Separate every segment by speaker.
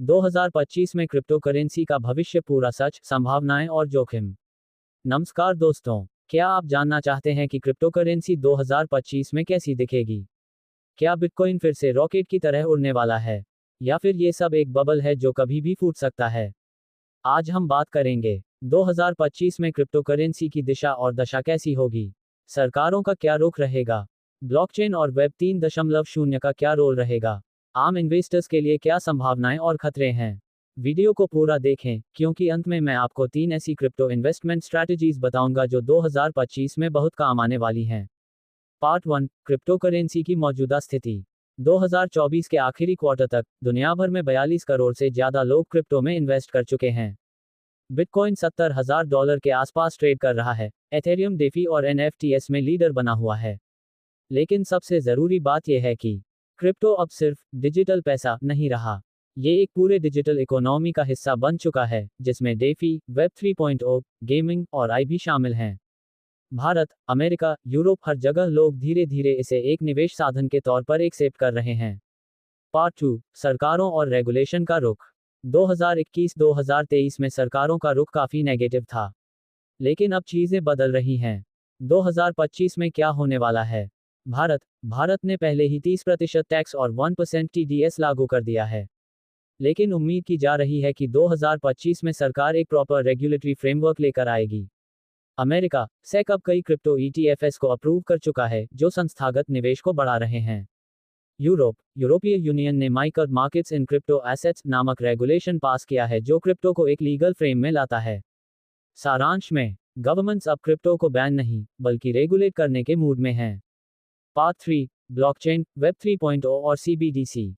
Speaker 1: 2025 में crypto currency का भविष्य पूरा सच, संभावनाएं और जोखिम। नमस्कार दोस्तों, क्या आप जानना चाहते हैं कि क्रिप्टो करेंसी 2025 में कैसी दिखेगी? क्या बिटकॉइन फिर से रॉकेट की तरह उड़ने वाला है, या फिर ये सब एक बबल है जो कभी भी फूट सकता है? आज हम बात करेंगे 2025 में क्रिप्टो करेंसी की दिशा और दशा कैसी होगी, सरकारों का क्या रुख रहेगा, ब्लॉकचेन और वेब 3.0 का क्या रोल रहेगा, आम इन्वेस्टर्स के लिए क्या संभावनाएं और खतरे हैं। वीडियो को पूरा देखें, क्योंकि अंत में मैं आपको 3 ऐसी क्रिप्टो इन्वेस्टमेंट स्ट्रैटेजीज बताऊंगा जो 2025 में बहुत काम आने वाली हैं। पार्ट 1, क्रिप्टो करेंसी की मौजूदा स्थिति। 2024 के आखिरी क्वार्टर तक दुनिया भर में 42 करोड़ से ज्यादा लोग क्रिप्टो में इन्वेस्ट कर चुके हैं। बिटकॉइन $70,000 के आसपास ट्रेड कर रहा है। एथेरियम, डेफी और एनएफटीएस में लीडर बना हुआ है। लेकिन सबसे जरूरी बात यह है कि क्रिप्टो अब सिर्फ डिजिटल पैसा नहीं रहा। ये एक पूरे डिजिटल इकोनॉमी का हिस्सा बन चुका है, जिसमें डेफी, वेब 3.0, गेमिंग और आई भी शामिल हैं। भारत, अमेरिका, यूरोप, हर जगह लोग धीरे धीरे इसे एक निवेश साधन के तौर पर एक्सेप्ट कर रहे हैं। पार्ट 2, सरकारों और रेगुलेशन का रुख। 2021-2023 में सरकारों का रुख काफी नेगेटिव था, लेकिन अब चीजें बदल रही हैं। 2025 में क्या होने वाला है? भारत ने पहले ही 30% टैक्स और 1% टीडीएस लागू कर दिया है। लेकिन उम्मीद की जा रही है कि 2025 में सरकार एक प्रॉपर रेगुलेटरी फ्रेमवर्क लेकर आएगी। अमेरिका, सेक अब कई क्रिप्टो ईटीएफएस को अप्रूव कर चुका है, जो संस्थागत निवेश को बढ़ा रहे हैं। यूरोपीय यूनियन ने micro markets in crypto assets नामक रेगुलेशन पास किया है, जो क्रिप्टो को एक लीगल फ्रेम में लाता है। सारांश में, गवर्नमेंट्स अब क्रिप्टो को बैन नहीं, बल्कि रेगुलेट करने के मूड में हैं। पार्ट 3, ब्लॉकचेन, वेब 3.0 और सीबीडीसी।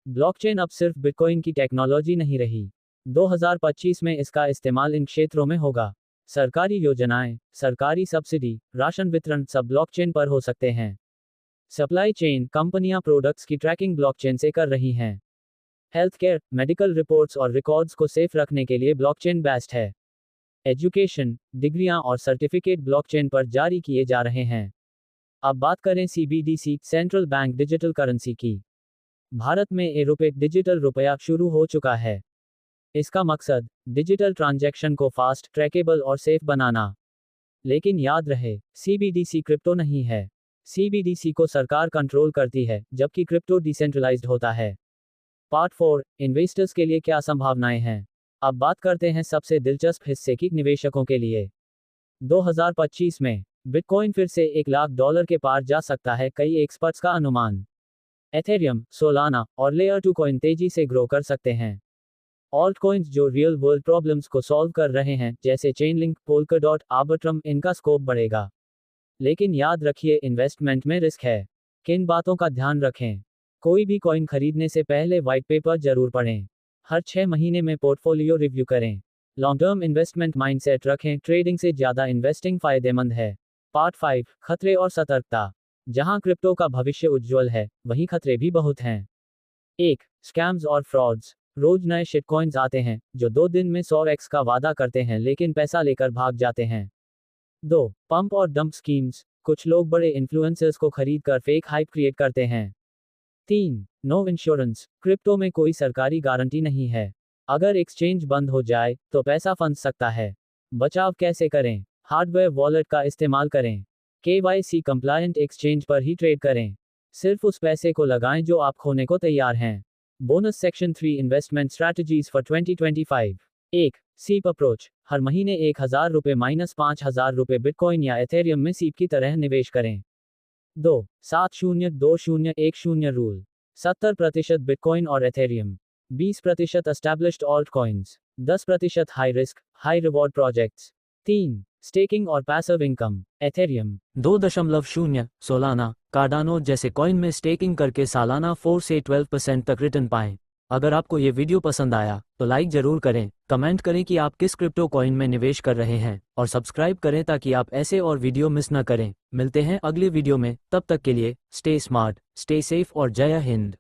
Speaker 1: ब्लॉकचेन अब सिर्फ बिटकॉइन की टेक्नोलॉजी नहीं रही। 2025 में इसका इस्तेमाल इन क्षेत्रों में होगा। सरकारी योजनाएं, सरकारी सब्सिडी, राशन वितरण सब ब्लॉकचेन पर हो सकते हैं। सप्लाई चेन, कंपनियां प्रोडक्ट्स की ट्रैकिंग ब्लॉकचेन से कर रही हैं। हेल्थ केयर, मेडिकल रिपोर्ट्स और रिकॉर्ड्स को सेफ रखने के लिए ब्लॉकचेन बेस्ट है। एजुकेशन, डिग्रियां और सर्टिफिकेट ब्लॉकचेन पर जारी किए जा रहे हैं। अब बात करें CBDC, central bank digital currency की। भारत में ए-रुपए डिजिटल रुपया शुरू हो चुका है। इसका मकसद डिजिटल ट्रांजैक्शन को फास्ट, ट्रैकेबल और सेफ बनाना। लेकिन याद रहे, सीबीडीसी क्रिप्टो नहीं है। सीबीडीसी को सरकार कंट्रोल करती है, जबकि क्रिप्टो डिसेंट्रलाइज्ड होता है। पार्ट 4, इन्वेस्टर्स के लिए क्या संभावनाएं हैं। अब बात करते हैं सबसे दिलचस्प हिस्से की, निवेशकों के लिए। 2025 में बिटकॉइन फिर से $1,00,000 के पार जा सकता है, कई एक्सपर्ट्स का अनुमान। एथेरियम, सोलाना और लेयर 2 कॉइन तेजी से ग्रो कर सकते हैं। ऑल्ट कॉइन्स जो रियल वर्ल्ड प्रॉब्लम्स को सॉल्व कर रहे हैं, जैसे चेनलिंक, पोल्काडॉट, आर्बिट्रम, इनका स्कोप बढ़ेगा। लेकिन याद रखिए, इन्वेस्टमेंट में रिस्क है। किन बातों का ध्यान रखें? कोई भी कॉइन खरीदने से पहले व्हाइट पेपर जरूर पढ़ें। हर 6 महीने में पोर्टफोलियो रिव्यू करें। लॉन्ग टर्म इन्वेस्टमेंट माइंडसेट रखें, ट्रेडिंग से ज्यादा इन्वेस्टिंग फायदेमंद है। पार्ट 5, खतरे और सतर्कता। जहां क्रिप्टो का भविष्य उज्ज्वल है, वहीं खतरे भी बहुत हैं। 1, स्कैम्स और फ्रॉड्स। रोज नए शिटकॉइन्स आते हैं, जो 2 दिन में 100x का वादा करते हैं, लेकिन पैसा लेकर भाग जाते हैं। 2, पंप और डंप स्कीम्स। कुछ लोग बड़े इन्फ्लुएंसर्स को खरीद कर फेक हाइप क्रिएट करते हैं। 3, नो इंश्योरेंस। क्रिप्टो में कोई सरकारी गारंटी नहीं है। अगर एक्सचेंज बंद हो जाए, तो पैसा फंस सकता है। बचाव कैसे करें? हार्डवेयर वॉलेट का इस्तेमाल करें। केवाईसी कंप्लायंट एक्सचेंज पर ही ट्रेड करें। सिर्फ उस पैसे को लगाएं जो आप खोने को तैयार हैं। Bonus section 3, investment strategies for 2025। 1, सीप अप्रोच। हर महीने $1,000 माइनस $5,000 बिटकॉइन या एथेरियम में सीप की तरह निवेश करें। 2, 70-20-10 रूल। 70% बिटकॉइन और Ethereum, 20% established alt coins, 10% high risk, high reward projects. 3, staking और passive income. Ethereum 2.0, Solana, Cardano जैसे कॉइन में स्टेकिंग करके सालाना 4 से 12% तक रिटर्न पाएं। अगर आपको ये वीडियो पसंद आया, तो लाइक जरूर करें, कमेंट करें कि आप किस क्रिप्टो कॉइन में निवेश कर रहे हैं, और सब्सक्राइब करें ताकि आप ऐसे और वीडियो मिस न करें। मिलते हैं अगले वीडियो में, तब तक के लिए स्टे स्मार्ट, स्टे सेफ और जय हिंद।